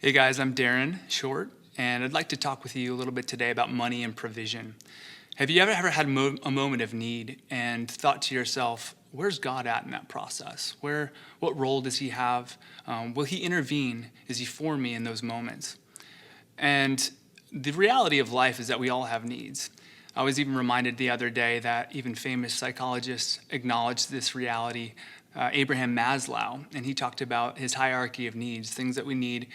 Hey guys, I'm Darin, short, and I'd like to talk with you a little bit today about money and provision. Have you ever had a moment of need and thought to yourself, where's God at in that process? What role does he have? Will he intervene? Is he for me in those moments? And the reality of life is that we all have needs. I was even reminded the other day that even famous psychologists acknowledge this reality. Abraham Maslow, and he talked about his hierarchy of needs, things that we need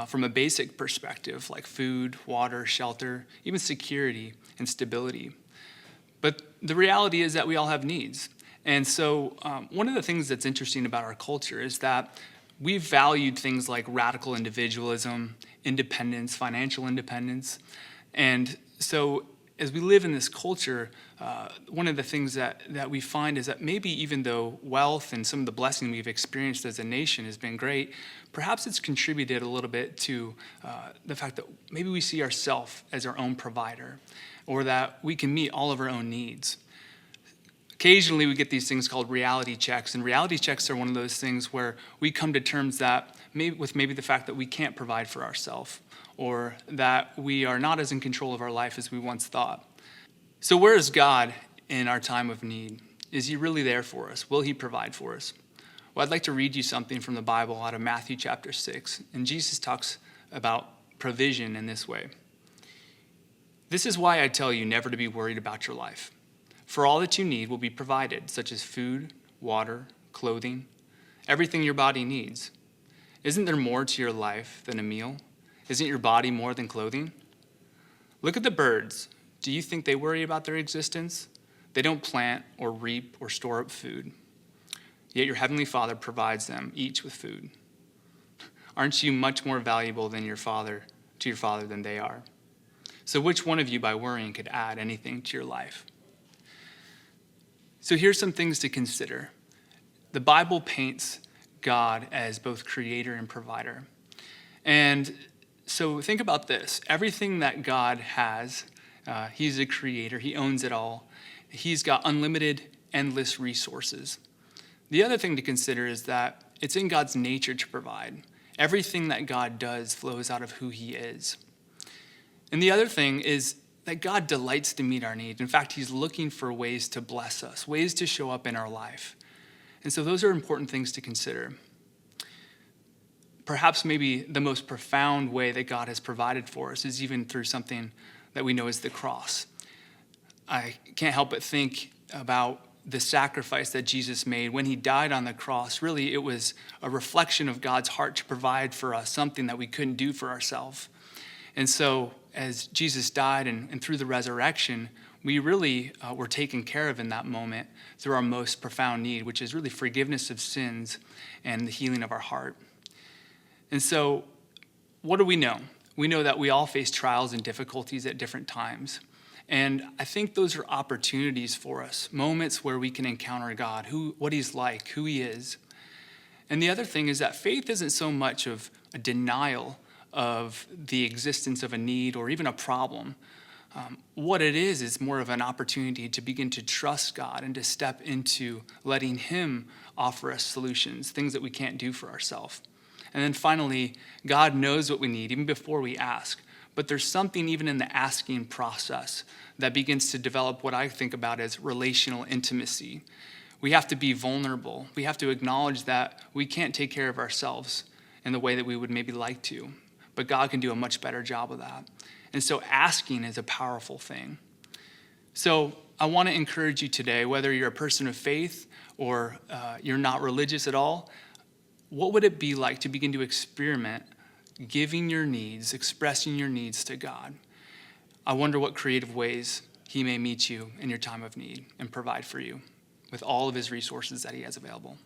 from a basic perspective, like food, water, shelter, even security and stability. But the reality is that we all have needs. And so one of the things that's interesting about our culture is that we've valued things like radical individualism, independence, financial independence. And so as we live in this culture, one of the things that we find is that maybe even though wealth and some of the blessing we've experienced as a nation has been great, perhaps it's contributed a little bit to the fact that maybe we see ourselves as our own provider, or that we can meet all of our own needs. Occasionally we get these things called reality checks, and reality checks are one of those things where we come to terms that with maybe the fact that we can't provide for ourselves, or that we are not as in control of our life as we once thought. So where is God in our time of need? Is he really there for us? Will he provide for us? Well, I'd like to read you something from the Bible out of Matthew chapter 6, and Jesus talks about provision in this way. This is why I tell you never to be worried about your life. For all that you need will be provided, such as food, water, clothing, everything your body needs. Isn't there more to your life than a meal? Isn't your body more than clothing? Look at the birds. Do you think they worry about their existence? They don't plant or reap or store up food. Yet your heavenly Father provides them each with food. Aren't you much more valuable than your Father than they are? So which one of you by worrying could add anything to your life? So here's some things to consider. The Bible paints God as both creator and provider. And so think about this. Everything that God has, he's a creator. He owns it all. He's got unlimited, endless resources. The other thing to consider is that it's in God's nature to provide. Everything that God does flows out of who he is. And the other thing is that God delights to meet our needs. In fact, he's looking for ways to bless us, ways to show up in our life. And so those are important things to consider. Perhaps maybe the most profound way that God has provided for us is even through something that we know as the cross. I can't help but think about the sacrifice that Jesus made when he died on the cross. Really, it was a reflection of God's heart to provide for us something that we couldn't do for ourselves. And so as Jesus died and through the resurrection, we really were taken care of in that moment through our most profound need, which is really forgiveness of sins and the healing of our heart. And so what do we know? We know that we all face trials and difficulties at different times. And I think those are opportunities for us, moments where we can encounter God, what he's like, who he is. And the other thing is that faith isn't so much of a denial of the existence of a need or even a problem. What it is more of an opportunity to begin to trust God and to step into letting him offer us solutions, things that we can't do for ourselves. And then finally, God knows what we need even before we ask. But there's something even in the asking process that begins to develop what I think about as relational intimacy. We have to be vulnerable. We have to acknowledge that we can't take care of ourselves in the way that we would maybe like to. But God can do a much better job of that. And so asking is a powerful thing. So I want to encourage you today, whether you're a person of faith or you're not religious at all, what would it be like to begin to experiment giving your needs, expressing your needs to God? I wonder what creative ways he may meet you in your time of need and provide for you with all of his resources that he has available.